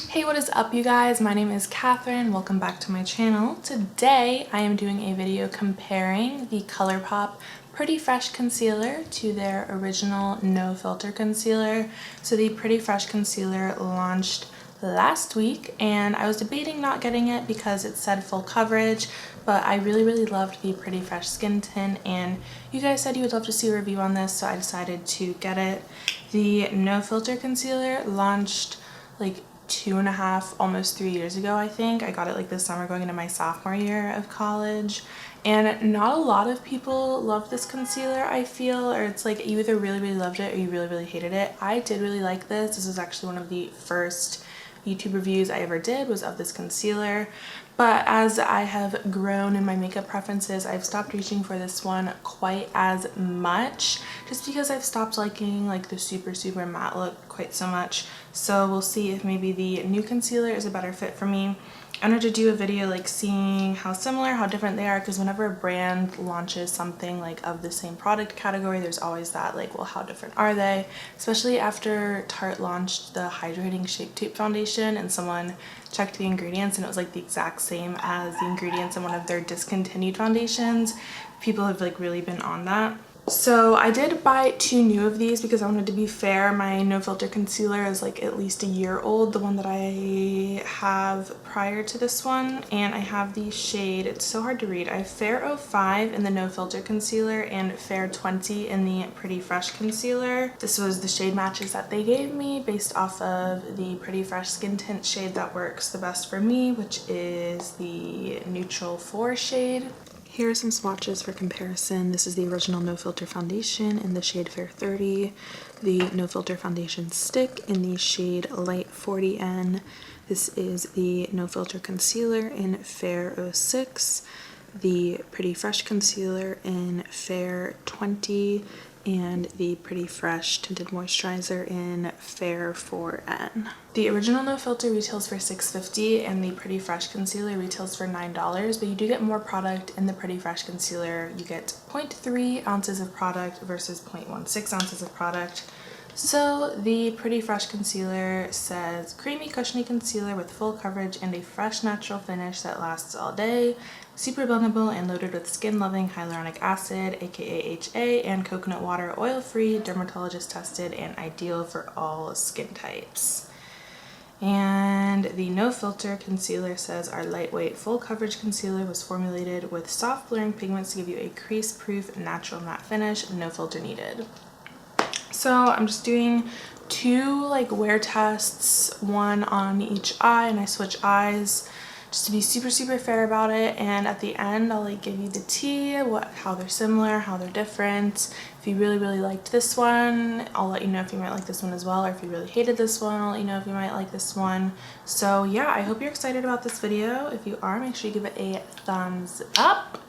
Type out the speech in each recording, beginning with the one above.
Hey, what is up you guys? My name is Catherine. Welcome back to my channel. Today I am doing a video comparing the Colourpop Pretty Fresh Concealer to their original No Filter Concealer. So the Pretty Fresh Concealer launched last week and I was debating not getting it because it said full coverage, but I really loved the Pretty Fresh Skin Tint and you guys said you would love to see a review on this, so I decided to get it. The No Filter Concealer launched like 2.5, almost 3 years ago, I think. I got it like this summer going into my sophomore year of college, and not a lot of people love this concealer, I feel, or it's like you either really loved it or you really hated it. I did really like this. This was actually one of the first YouTube reviews I ever did was of this concealer, but as I have grown in my makeup preferences, I've stopped reaching for this one quite as much just because I've stopped liking like the super matte look quite so much. So we'll see if maybe the new concealer is a better fit for me. I wanted to do a video like seeing how similar, how different they are, because whenever a brand launches something like of the same product category, there's always that like, well, how different are they? Especially after Tarte launched the Hydrating Shape Tape Foundation and someone checked the ingredients and it was like the exact same as the ingredients in one of their discontinued foundations. People have like really been on that. So I did buy 2 new of these because I wanted to be fair. My No Filter concealer is like at least a year old, the one that I have prior to this one, and I have the shade, it's so hard to read, I have Fair 05 in the No Filter concealer and Fair 20 in the Pretty Fresh concealer. This was the shade matches that they gave me based off of the Pretty Fresh skin tint shade that works the best for me, which is the Neutral 4 shade. Here are some swatches for comparison. This is the original No Filter foundation in the shade Fair 30, the No Filter foundation stick in the shade Light 40N. This is the No Filter concealer in Fair 06, the Pretty Fresh concealer in Fair 20, and the Pretty Fresh tinted moisturizer in Fair 4N. The original No Filter retails for $6.50 and the Pretty Fresh concealer retails for $9, but you do get more product in the Pretty Fresh concealer. You get 0.3 ounces of product versus 0.16 ounces of product. So the Pretty Fresh concealer says creamy cushiony concealer with full coverage and a fresh natural finish that lasts all day, super blendable and loaded with skin loving hyaluronic acid aka HA and coconut water, oil free, dermatologist tested, and ideal for all skin types. And the No Filter concealer says our lightweight full coverage concealer was formulated with soft blurring pigments to give you a crease proof natural matte finish, no filter needed. So I'm just doing 2 like wear tests, one on each eye, and I switch eyes just to be super fair about it, and at the end I'll like give you the tea, how they're similar, how they're different. If you really liked this one, I'll let you know if you might like this one as well, or if you really hated this one, I'll let you know if you might like this one. So yeah, I hope you're excited about this video. If you are, make sure you give it a thumbs up.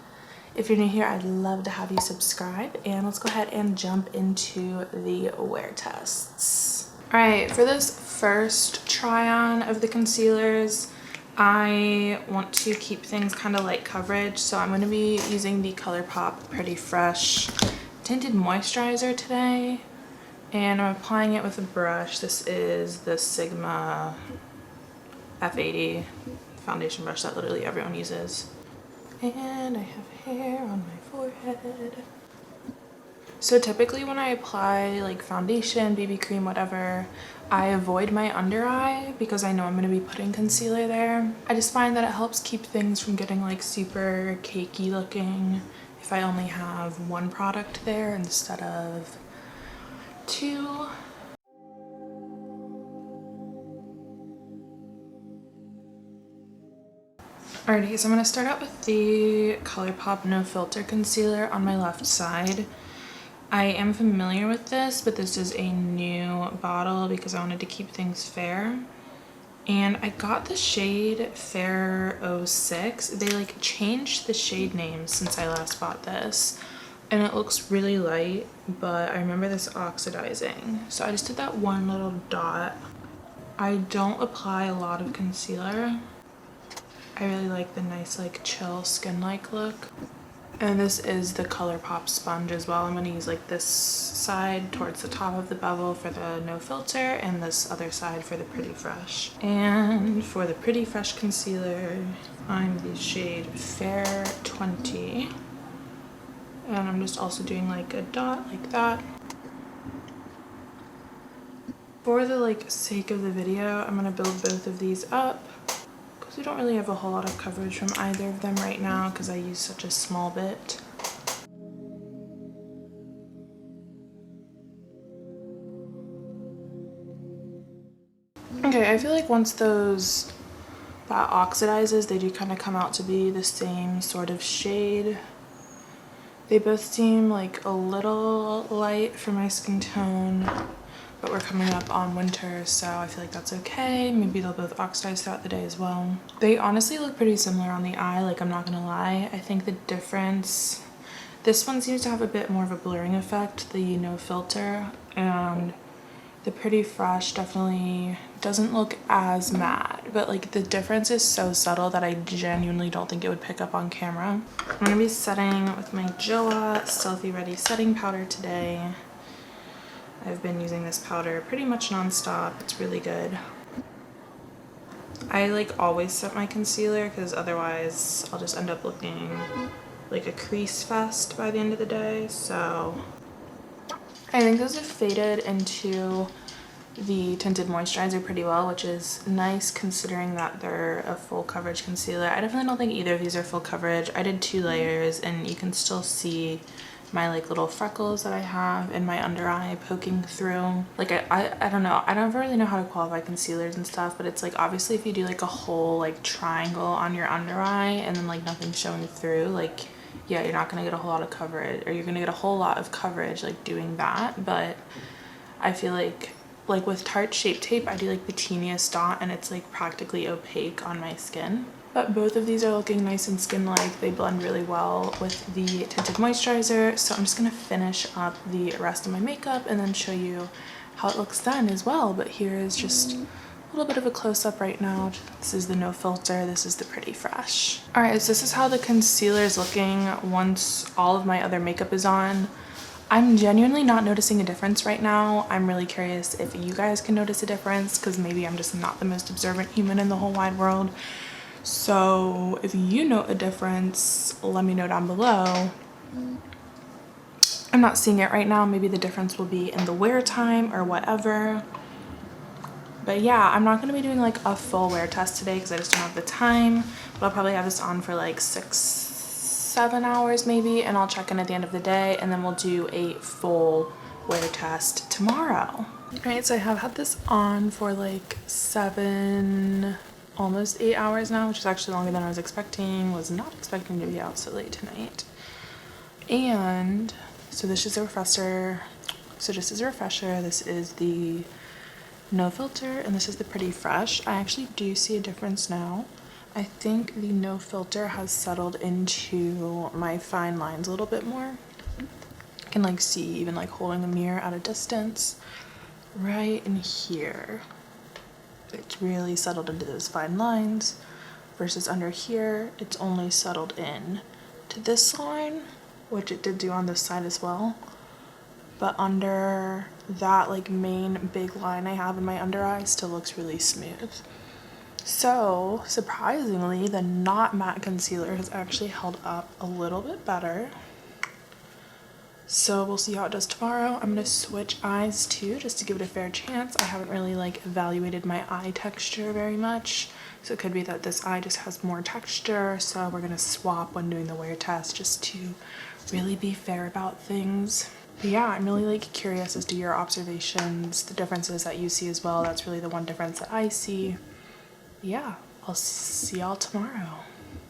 If you're new here, I'd love to have you subscribe, and let's go ahead and jump into the wear tests. All right, for this first try on of the concealers, I want to keep things kind of light coverage, so I'm going to be using the Colourpop Pretty Fresh Tinted Moisturizer today, and I'm applying it with a brush. This is the Sigma F80 foundation brush that literally everyone uses. And I have hair on my forehead. So typically when I apply like foundation, BB cream, whatever, I avoid my under eye because I know I'm going to be putting concealer there. I just find that it helps keep things from getting like super cakey looking if I only have one product there instead of 2. Alrighty, so I'm going to start out with the Colourpop No Filter Concealer on my left side. I am familiar with this, but this is a new bottle because I wanted to keep things fair. And I got the shade Fair 06. They like changed the shade name since I last bought this. And it looks really light, but I remember this oxidizing. So I just did that one little dot. I don't apply a lot of concealer. I really like the nice like chill skin-like look. And this is the Colourpop sponge as well. I'm going to use like this side towards the top of the bevel for the no filter and this other side for the Pretty Fresh. And for the Pretty Fresh concealer, I'm the shade Fair 20. And I'm just also doing like a dot like that. For the like sake of the video, I'm going to build both of these up because we don't really have a whole lot of coverage from either of them right now because I use such a small bit. Okay, I feel like once that oxidizes, they do kind of come out to be the same sort of shade. They both seem like a little light for my skin tone, but we're coming up on winter, so I feel like that's okay. Maybe they'll both oxidize throughout the day as well. They honestly look pretty similar on the eye, like I'm not gonna lie. I think the difference, this one seems to have a bit more of a blurring effect, the no filter, and the Pretty Fresh definitely doesn't look as matte, but like the difference is so subtle that I genuinely don't think it would pick up on camera. I'm gonna be setting with my Joa Selfie Ready setting powder today. I've been using this powder pretty much non-stop. It's really good. I like always set my concealer because otherwise I'll just end up looking like a crease fest by the end of the day, so I think those have faded into the tinted moisturizer pretty well, which is nice considering that they're a full coverage concealer. I definitely don't think either of these are full coverage. I did 2 layers and you can still see my like little freckles that I have in my under eye poking through. Like I don't know, I don't really know how to qualify concealers and stuff, but it's like obviously if you do like a whole like triangle on your under eye and then like nothing's showing through, like yeah, you're not gonna get a whole lot of coverage, or you're gonna get a whole lot of coverage like doing that. But I feel like with Tarte Shape Tape, I do like the teeniest dot and it's like practically opaque on my skin. But both of these are looking nice and skin-like. They blend really well with the tinted moisturizer. So I'm just gonna finish up the rest of my makeup and then show you how it looks then as well. But here is just a little bit of a close-up right now. This is the no filter, this is the Pretty Fresh. All right, so this is how the concealer is looking once all of my other makeup is on. I'm genuinely not noticing a difference right now. I'm really curious if you guys can notice a difference because maybe I'm just not the most observant human in the whole wide world. So if you know a difference, let me know down below. I'm not seeing it right now. Maybe the difference will be in the wear time or whatever. But yeah, I'm not going to be doing like a full wear test today because I just don't have the time. But I'll probably have this on for like 6-7 hours maybe, and I'll check in at the end of the day and then we'll do a full wear test tomorrow. Alright, so I have had this on for like 7, almost 8 hours now, which is actually longer than I was expecting. Was not expecting to be out so late tonight. And so this is a refresher. So just as a refresher, this is the no filter and this is the Pretty Fresh. I actually do see a difference now. I think the no filter has settled into my fine lines a little bit more. I can like see even like holding a mirror at a distance right in here. It's really settled into those fine lines versus under here it's only settled in to this line, which it did do on this side as well, but under that like main big line I have in my under eye still looks really smooth. So surprisingly, the not matte concealer has actually held up a little bit better. So we'll see how it does tomorrow. I'm gonna switch eyes too, just to give it a fair chance. I haven't really like evaluated my eye texture very much. So it could be that this eye just has more texture. So we're gonna swap when doing the wear test just to really be fair about things. But yeah, I'm really like curious as to your observations, the differences that you see as well. That's really the one difference that I see. Yeah, I'll see y'all tomorrow.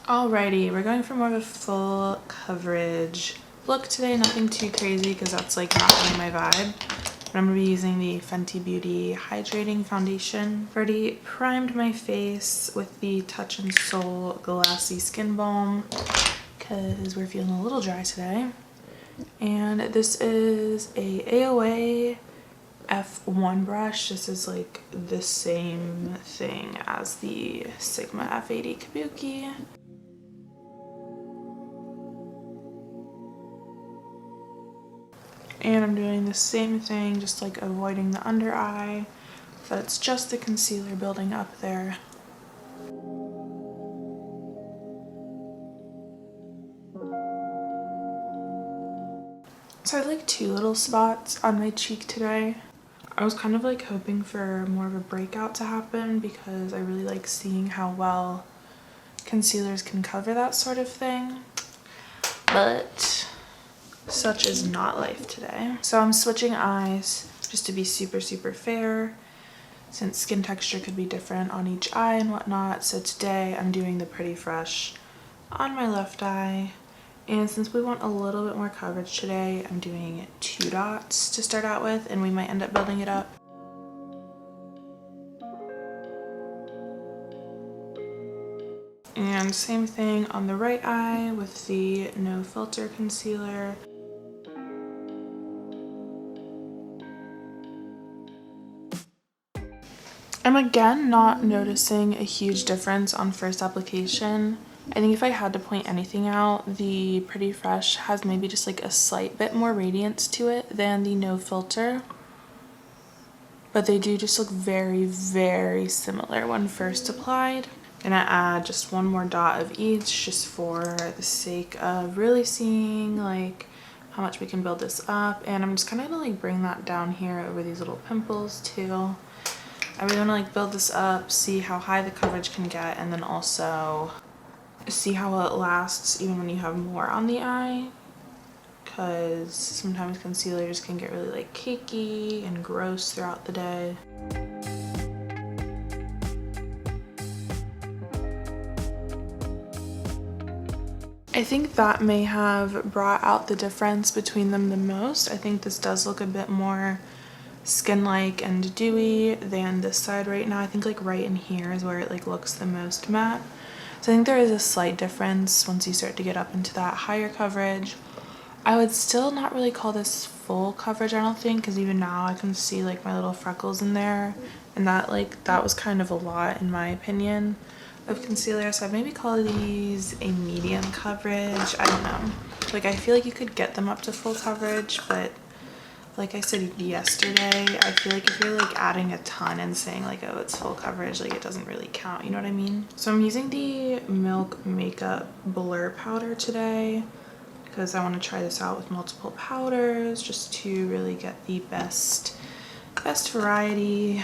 Alrighty, we're going for more of a full coverage look today. Nothing too crazy because that's like not really my vibe. But I'm gonna be using the Fenty Beauty Hydrating Foundation. I've already primed my face with the Touch in Sol Glassy Skin Balm because we're feeling a little dry today. And this is a AOA F1 brush. This is like the same thing as the Sigma F80 Kabuki. And I'm doing the same thing, just like avoiding the under eye, but it's just the concealer building up there. So I have like two little spots on my cheek today. I was kind of like hoping for more of a breakout to happen because I really like seeing how well concealers can cover that sort of thing. But such is not life today. So I'm switching eyes just to be super, super fair since skin texture could be different on each eye and whatnot. So today I'm doing the Pretty Fresh on my left eye. And since we want a little bit more coverage today, I'm doing 2 dots to start out with, and we might end up building it up. And same thing on the right eye with the No Filter concealer. I'm again not noticing a huge difference on first application. I think if I had to point anything out, the Pretty Fresh has maybe just like a slight bit more radiance to it than the No Filter. But they do just look very, very similar when first applied. I'm gonna add just 1 more dot of each just for the sake of really seeing like how much we can build this up. And I'm just kind of gonna like bring that down here over these little pimples too. I really want to like build this up, see how high the coverage can get, and then also see how well it lasts even when you have more on the eye, because sometimes concealers can get really like cakey and gross throughout the day. I think that may have brought out the difference between them the most. I think this does look a bit more skin-like and dewy than this side right now. I think like right in here is where it like looks the most matte. So I think there is a slight difference once you start to get up into that higher coverage. I would still not really call this full coverage, I don't think, because even now I can see like my little freckles in there, and that was kind of a lot in my opinion of concealer. So I'd maybe call these a medium coverage. I don't know. Like I feel like you could get them up to full coverage, but like I said yesterday, I feel like if you're like adding a ton and saying like, oh, it's full coverage, like it doesn't really count, you know what I mean? So I'm using the Milk Makeup Blur Powder today because I want to try this out with multiple powders just to really get the best variety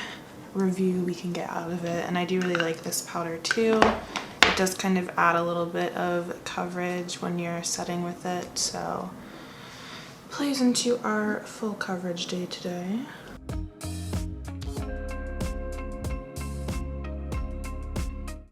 review we can get out of it. And I do really like this powder too. It does kind of add a little bit of coverage when you're setting with it, so plays into our full coverage day today.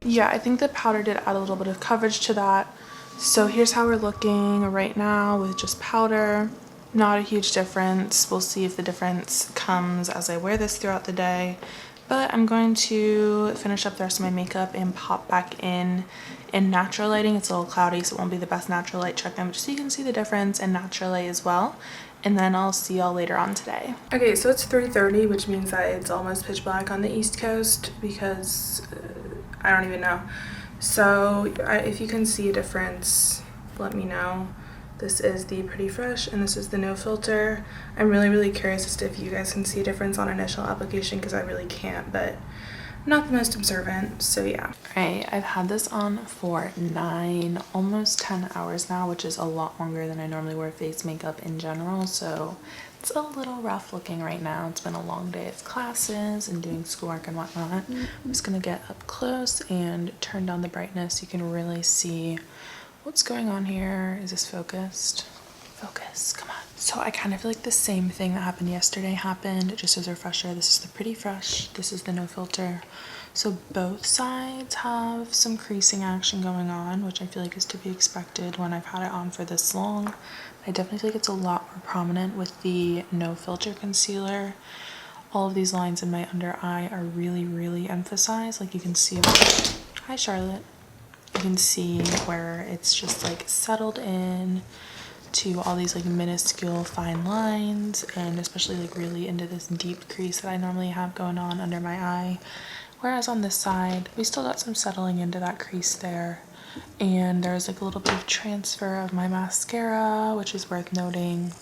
Yeah, I think the powder did add a little bit of coverage to that. So here's how we're looking right now with just powder. Not a huge difference. We'll see if the difference comes as I wear this throughout the day. But I'm going to finish up the rest of my makeup and pop back in natural lighting. It's a little cloudy, so it won't be the best natural light check-in, but just so you can see the difference in natural light as well. And then I'll see y'all later on today. Okay, so it's 3:30, which means that it's almost pitch black on the East Coast because I don't even know. So if you can see a difference, let me know. This is the Pretty Fresh and this is the No Filter. I'm really curious as to if you guys can see a difference on initial application because I really can't, but I'm not the most observant, so yeah. Alright, I've had this on for 9, almost 10 hours now, which is a lot longer than I normally wear face makeup in general, so it's a little rough looking right now. It's been a long day of classes and doing schoolwork and whatnot. I'm just gonna get up close and turn down the brightness so you can really see what's going on here. Is this focused? Focus, come on. So I kind of feel like the same thing that happened yesterday happened, just as a refresher. This is the Pretty Fresh, this is the No Filter. So both sides have some creasing action going on, which I feel like is to be expected when I've had it on for this long. I definitely feel like it's a lot more prominent with the No Filter concealer. All of these lines in my under eye are really emphasized. Like you can see, hi Charlotte. You can see where it's just like settled in to all these like minuscule fine lines, and especially like really into this deep crease that I normally have going on under my eye. Whereas on this side, we still got some settling into that crease there. And there's like a little bit of transfer of my mascara, which is worth noting.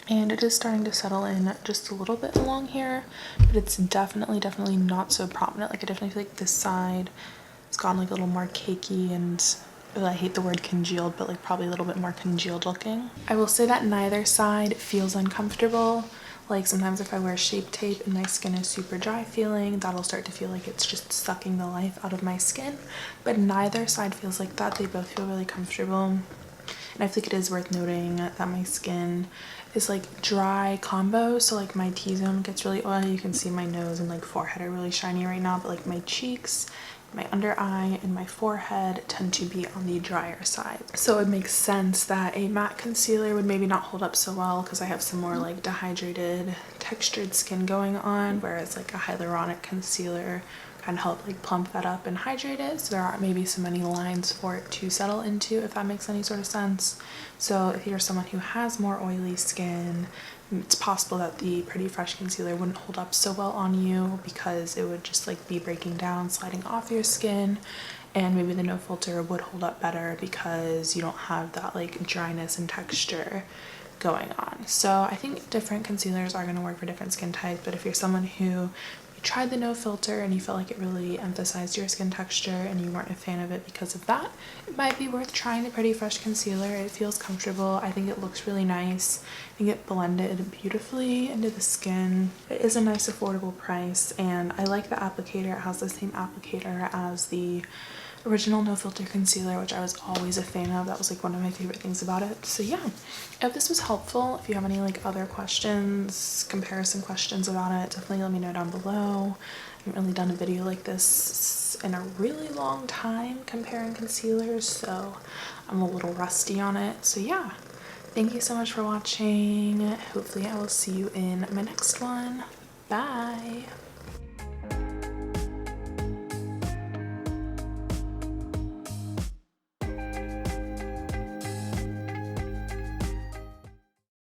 and it is starting to settle in just a little bit along here, but it's definitely not so prominent. Like I definitely feel like this side has gotten like a little more cakey and I hate the word congealed, but like probably a little bit more congealed looking. I will say that neither side feels uncomfortable. Like sometimes if I wear Shape Tape and my skin is super dry feeling, that'll start to feel like it's just sucking the life out of my skin, but neither side feels like that. They both feel really comfortable. And I think it is worth noting that my skin is like dry combo, so like my T-zone gets really oily. You can see my nose and like forehead are really shiny right now, but like my cheeks, my under eye, and my forehead tend to be on the drier side. So it makes sense that a matte concealer would maybe not hold up so well because I have some more like dehydrated textured skin going on, whereas like a hyaluronic concealer kind of help like plump that up and hydrate it, so there aren't maybe so many lines for it to settle into, if that makes any sort of sense. So if you're someone who has more oily skin, it's possible that the Pretty Fresh concealer wouldn't hold up so well on you because it would just like be breaking down, sliding off your skin, and maybe the no filter would hold up better because you don't have that like dryness and texture going on. So I think different concealers are going to work for different skin types, but if you're someone who you tried the no filter and you felt like it really emphasized your skin texture and you weren't a fan of it because of that, it might be worth trying the Pretty Fresh concealer. It feels comfortable. I think it looks really nice. I think it blended beautifully into the skin. It is a nice affordable price, and I like the applicator. It has the same applicator as the original no filter concealer, which I was always a fan of. That was like one of my favorite things about it. So yeah, I hope this was helpful. If you have any like other questions, comparison questions about it, definitely let me know down below. I haven't really done a video like this in a really long time comparing concealers, so I'm a little rusty on it. So yeah, thank you so much for watching. Hopefully I will see you in my next one. Bye.